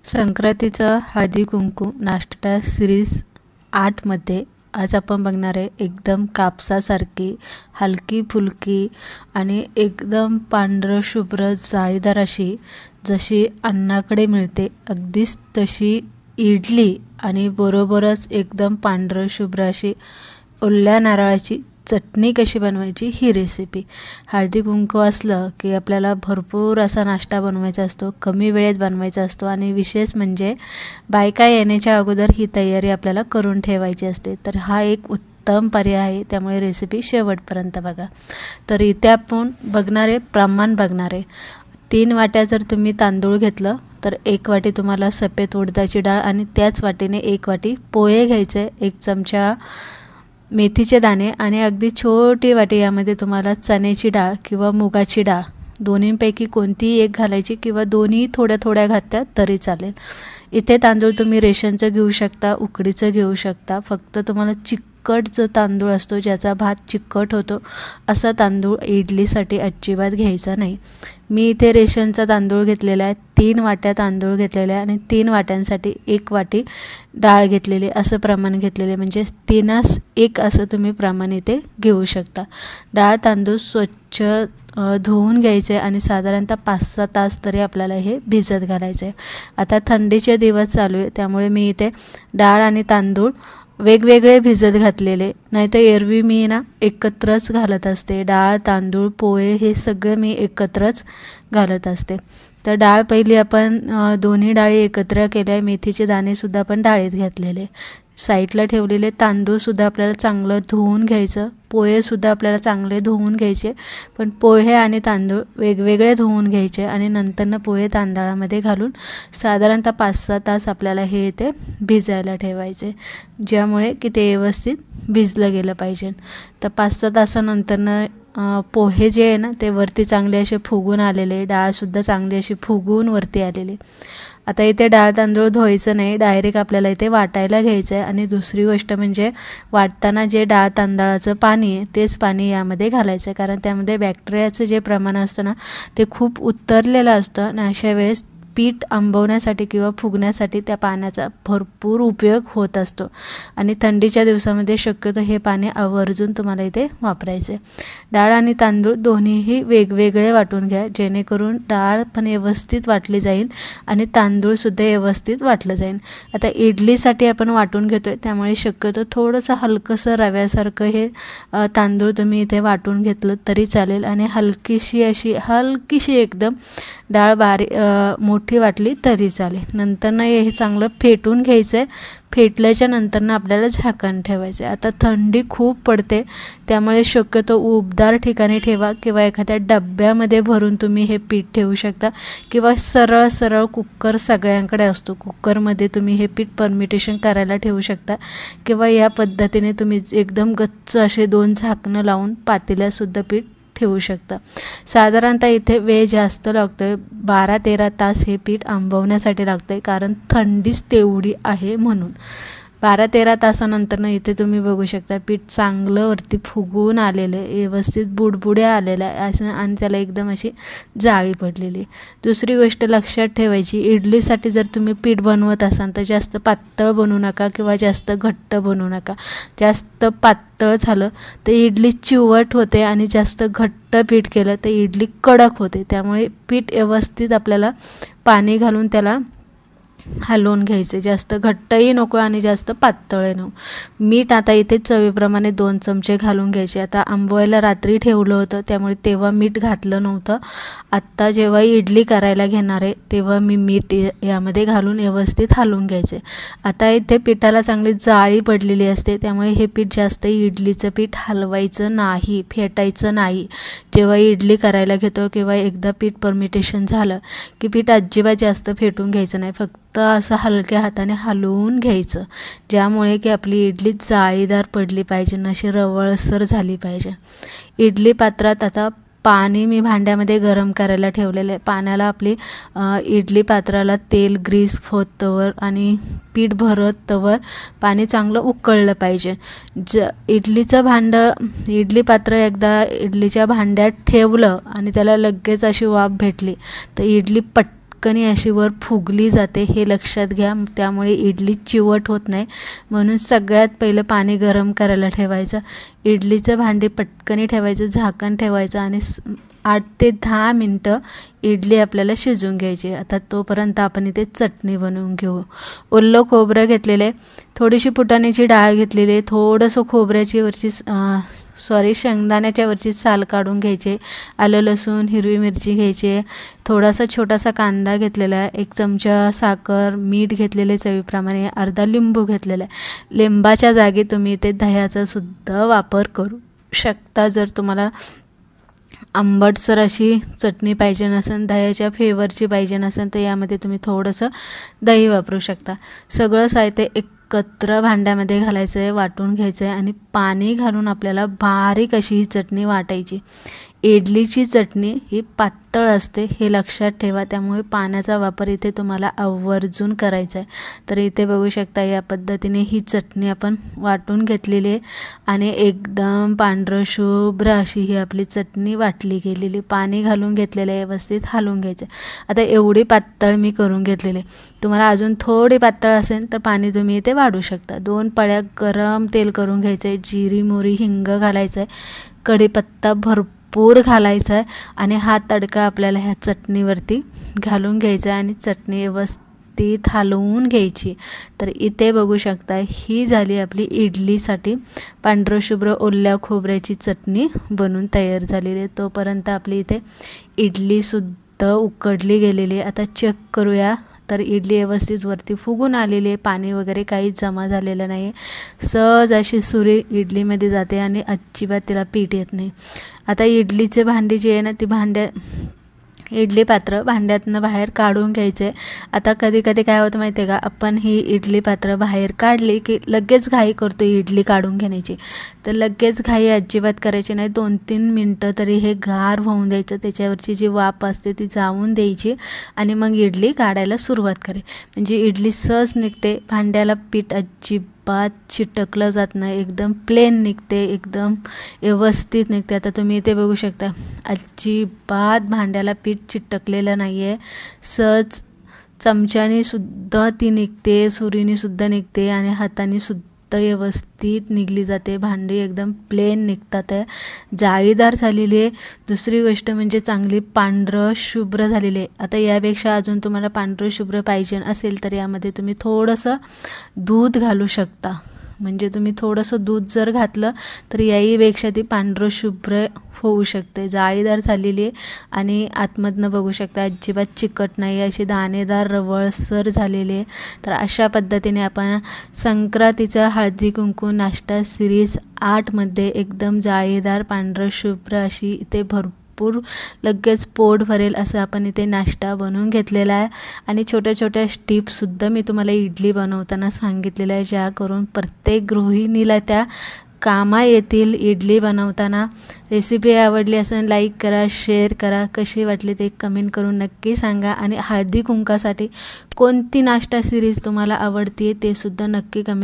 संक्रांतीचं हळदी कुंकू नाश्ता सिरीज 8 मध्ये आज आपण बघणार आहे एकदम कापसासारखी हलकी फुलकी आणि एकदम पांढरं शुभ्र जाळीदार अशी जशी अन्नाकडे मिळते अगदीच तशी इडली आणि बरोबरच एकदम पांढरं शुभ्र अशी ओल्या नारळाची चटणी कशी बनवायची ही रेसिपी। हळदी कुंकू असलं की आपल्याला भरपूर असा नाश्ता बनवायचा असतो, कमी वेळेत बनवायचा असतो आणि विशेष म्हणजे बायका येण्याच्या अगोदर ही तयारी आपल्याला करून ठेवायची असते। तर हा एक उत्तम पर्याय आहे, त्यामुळे रेसिपी शेवटपर्यंत बघा। तर इथे आपण प्रमाण बघणारे 3 वाट्या जर तुम्ही तांदूळ घेतलं तर 1 वाटी तुम्हाला सफेद उडदाची डाळ आणि त्याच वाटीने 1 वाटी पोहे घ्यायचे, 1 चमचा मेथीचे दाणे आणि अगदी छोटी वाटी यामध्ये तुम्हाला चण्याची डाळ किंवा मुगाची डाळ दोन्हींपैकी कोणतीही एक घालायची किंवा दोन्ही थोड्या थोड्या घातल्या तरी चालेल। इथे तांदूळ तुम्ही रेशनचं घेऊ शकता, उकडीचं घेऊ शकता। फक्त तुम्हाला चिकट जो तांदूळ असतो ज्याचा भात चिकट होतो असा तांदूळ इडलीसाठी अजिबात घ्यायचा नाही। मी इथे रेशनचा तांदूळ घेतलेला आहे, 3 वाट्या तांदूळ घेतलेले आणि 3 वाट्यांसाठी 1 वाटी डाळ घेतलेली, असं प्रमाण घेतलेले म्हणजे 3 1 असं तुम्ही प्रमाण इथे घेऊ शकता। डाळ तांदूळ स्वच्छ धुवून घ्यायचे आणि साधारणतः 5-6 तास तरी आपल्याला हे भिजत घालायचे। आता थंडीचे दिवस चालू आहे त्यामुळे मी इथे डाळ आणि तांदूळ वेगवेगळे भिजत घातलेले, नाहीतर एरवी मी एकत्रच घालत असते। डाळ तांदूळ पोहे हे सगळं मी एकत्रच घालत असते। तर डाळ पहिली आपण दोन्ही डाळी एकत्र केल्या, मेथीचे दाणे सुद्धा आपण डाळीत घातलेले, साईडला ठेवलेले। तांदूळ सुद्धा आपल्याला चांगलं धुवून घ्यायचं, पोहे सुद्धा आपल्याला चांगले धुवून घ्यायचे, पण पोहे आणि तांदूळ वेगवेगळे धुवून घ्यायचे आणि नंतरनं पोहे तांदळामध्ये घालून साधारणतः 5-6 तास आपल्याला हे इथे भिजायला ठेवायचे, ज्यामुळे की ते व्यवस्थित भिजलं गेलं पाहिजे। तर 5-6 तासानंतरनं पोहे जे आहे ना ते वरती चांगले असे फुगून आलेले, डाळ सुद्धा चांगली अशी फुगून वरती आलेली। आता इथे डाळ तांदूळ धुवायचं नाही, डायरेक्ट आपल्याला इथे वाटायला घ्यायचं आहे आणि दुसरी गोष्ट म्हणजे वाटताना जे डाळ तांदळाचं पाणी आहे तेच पाणी यामध्ये घालायचं आहे, कारण त्यामध्ये बॅक्टेरियाचं जे प्रमाण असतं ना ते खूप उतरलेलं असतं आणि अशा वेळेस पीठ आंबवण्यासाठी किंवा फुगण्यासाठी त्या पाण्याचा भरपूर उपयोग होत असतो आणि थंडीच्या दिवसामध्ये शक्यतो हे पाणी आवर्जून तुम्हाला इथे वापरायचे। डाळ आणि तांदूळ दोन्हीही वेगवेगळे वाटून घ्या, जेणेकरून डाळ पण व्यवस्थित वाटली जाईल आणि तांदूळ सुद्धा व्यवस्थित वाटलं जाईल। आता इडलीसाठी आपण वाटून घेतोय त्यामुळे शक्यतो थोडंसं हलकंसं रव्यासारखं हे तांदूळ तुम्ही इथे वाटून घेतलं तरी चालेल आणि हलकीशी एकदम डाळ मोठी वाटली तरी चालेल। नंतरनं हे चांगलं फेटून घ्यायचं, फेटल्याच्या नंतरनं आपल्याला झाकण ठेवायचं। आता थंडी खूप पडते त्यामुळे शक्यतो उबदार ठिकाणी ठेवा किंवा एखाद्या डब्यामध्ये भरून तुम्ही हे पीठ ठेवू शकता किंवा सरळ कुकर सगळ्यांकडे असतो, कुकरमध्ये तुम्ही हे पीठ परमिटेशन करायला ठेवू शकता किंवा या पद्धतीने तुम्ही एकदम गच्च असे 2 झाकणं लावून पातेल्यातसुद्धा पीठ ठेवू शकता। साधारणतः इथे वेळ जास्त लागतोय, 12-13 तास हे पीठ आंबवण्यासाठी लागतंय, कारण थंडीच तेवढी आहे म्हणून। 12-13 तासानंतर इथे तुम्ही बघू शकता पीठ चांगलं वरती फुगून आलेलं आहे, व्यवस्थित बुडबुड्या आलेल्या आहे आणि त्याला एकदम अशी जाळी पडलेली। दुसरी गोष्ट लक्षात ठेवायची, इडलीसाठी जर तुम्ही पीठ बनवत असाल तर जास्त पातळ बनवू नका किंवा जास्त घट्ट बनवू नका। जास्त पातळ झालं तर इडली चिवट होते आणि जास्त घट्ट पीठ केलं तर इडली कडक होते, त्यामुळे पीठ व्यवस्थित आपल्याला पाणी घालून त्याला हलवून घ्यायचे, जास्त घट्टही नको आणि जास्त पातळही नको। मीठ आता इथे चवीप्रमाणे 2 चमचे घालून घ्यायचे। आता आंबवायला रात्री ठेवलं होतं त्यामुळे तेव्हा मीठ घातलं नव्हतं, आत्ता जेव्हा इडली करायला घेणार आहे तेव्हा मी मीठ यामध्ये घालून व्यवस्थित हलवून घ्यायचे। आता इथे पिठाला चांगली जाळी पडलेली असते त्यामुळे हे पीठ जास्त इडलीचं पीठ हलवायचं नाही, फेटायचं नाही। जेव्हा इडली करायला घेतो किंवा एकदा पीठ परमिटेशन झालं की पीठ अजिबात जास्त फेटून घ्यायचं नाही, फक्त असं हलक्या हाताने हलवून घ्यायचं, ज्यामुळे की आपली इडली जाळीदार पडली पाहिजे, अशी रवळसर झाली पाहिजे। इडली पात्रात आता पाणी मी भांड्यामध्ये गरम करायला ठेवलेलं आहे, पाण्याला आपली इडली पात्राला तेल ग्रीस होतवर आणि पीठ भरतवर पाणी चांगलं उकळलं पाहिजे। इडली पात्र एकदा इडलीच्या भांड्यात ठेवलं आणि त्याला लगेच अशी वाफ भेटली तर इडली पटकनी अशी वर फुगली जाते, हे लक्षात घ्या. त्यामुळे इडली चिवट होत नाही. म्हणून सगळ्यात पहिलं पाणी गरम करायला ठेवायचं. इडलीचं भांडी पटकनी ठेवायचं, झाकण ठेवायचं आणि 8 ते 10 मिनटं इडली आपल्याला शिजवून घ्यायची. आता तोपर्यंत आपण इथे चटणी बनवून घेऊ. ओलं खोबरं घेतलेलं आहे, थोडीशी फुटाण्याची डाळ घेतलेली आहे, थोडंसं खोबऱ्याची वरची शेंगदाण्याच्या वरची साल काढून घ्यायचे, आलं लसूण हिरवी मिरची घ्यायची, थोडासा छोटासा कांदा घेतलेला आहे, 1 चमचा साखर, मीठ घेतलेले चवीप्रमाणे, अर्धा लिंबू घेतलेला आहे. लिंबाच्या जागी तुम्ही इथे दह्याचा सुद्धा वापर करू शकता. जर तुम्हाला आंबटसर अशी चटणी पाहिजे नसेल, दह्याच्या फ्लेवरची पाहिजे नसेल, तर यामध्ये तुम्ही थोडंसं दही वापरू शकता. सगळं साहित्य एकत्र भांड्यामध्ये घालायचं आहे, वाटून घ्यायचं आहे आणि पाणी घालून आपल्याला बारीक अशी ही चटणी वाटायची. इडलीची चटणी ही पातळ असते, हे लक्षात ठेवा. त्यामुळे पाण्याचा वापर इथे तुम्हाला आवर्जून करायचा आहे. तर इथे बघू शकता या पद्धतीने ही चटणी आपण वाटून घेतलेली आहे आणि एकदम पांढरं शुभ्र अशी ही आपली चटणी वाटली गेलेली. पाणी घालून घेतलेलं आहे, व्यवस्थित हलवून घ्यायचं. आता एवढी पातळ मी करून घेतलेली. तुम्हाला अजून थोडी पातळ असेल तर पाणी तुम्ही इथे वाढू शकता. 2 पळ्या गरम तेल करून घ्यायचं आहे, जिरी मोहरी हिंग घालायचं आहे, कढीपत्ता भरपूर घालायचा आहे आणि हा तडका आपल्याला ह्या चटणीवरती घालून घ्यायचा आहे आणि चटणी व्यवस्थित हलवून घ्यायची. तर इथे बघू शकता ही झाली आपली इडलीसाठी पांढरं शुभ्र ओल्या खोबऱ्याची चटणी बनून तयार झालेली आहे. तोपर्यंत आपली इथे इडलीसुद्धा उकडली गेलेली आहे. आता चेक करूया. तर इडली व्यवस्थित वरती फुगून आलेली आहे, पाणी वगैरे काहीच जमा झालेलं नाही आहे. सहज अशी सुरी इडलीमध्ये जाते आणि अजिबात तिला पीठ येत नाही. आता इडलीचे भांडी जी आहे ना, ती इडली पात्र भांड्यातनं बाहेर काढून घ्यायचे. आता कधी कधी काय होतं माहिती आहे का, आपण ही इडली पात्र बाहेर काढली की लगेच घाई करतो इडली काढून घेण्याची. तर लगेच घाई अजिबात करायची नाही. 2-3 मिनटं तरी हे गार होऊन द्यायचं, त्याच्यावरची जी वाफ असते ती जाऊन द्यायची आणि मग इडली काढायला सुरुवात करायची. म्हणजे इडली सहज निघते, भांड्याला पीठ अजिबात चिटकलं जात नाही, एकदम प्लेन निघते, एकदम व्यवस्थित निघते. आता तुम्ही इथे बघू शकता अजिबात भांड्याला पीठ चिटकलेलं नाही आहे. सहज चमच्याने सुद्धा ती निघते, सुरीने सुद्धा निघते आणि हाताने सुद्धा व्यवस्थित निघली जाते. भांडी एकदम प्लेन निघतात आहे, जाळीदार झालेली आहे. दुसरी गोष्ट म्हणजे चांगली पांढरं शुभ्र झालेली आहे. आता यापेक्षा अजून तुम्हाला पांढरं शुभ्र पाहिजे असेल तर यामध्ये तुम्ही थोडंसं दूध घालू शकता. म्हणजे तुम्ही थोडंसं दूध जर घातलं तर याहीपेक्षा ती पांढरं शुभ्र होऊ शकते. जाळीदार झालेली आहे आणि आतमधनं बघू शकता अजिबात चिकट नाही, अशी दाणेदार रवळसर झालेली आहे. तर अशा पद्धतीने आपण संक्रांतीचा हळदी कुंकू नाश्ता सिरीज 8 मध्ये एकदम जाळीदार पांढरं शुभ्र अशी इथे भरपूर लगेच पोट भरेल असं आपण इथे नाश्ता बनवून घेतलेला आहे. आणि छोट्या छोट्या टिप्ससुद्धा मी तुम्हाला इडली बनवताना सांगितलेल्या आहे, ज्या करून प्रत्येक गृहिणीला त्या कामा येतील इडली बनवताना. रेसिपी आवडली असेल लाईक करा, शेअर करा, कशी वाटली ते कमेंट करून नक्की सांगा. आणि हळदी कुंकासाठी कोणती नाश्ता सिरीज तुम्हाला आवडते ते सुद्धा नक्की कमेंट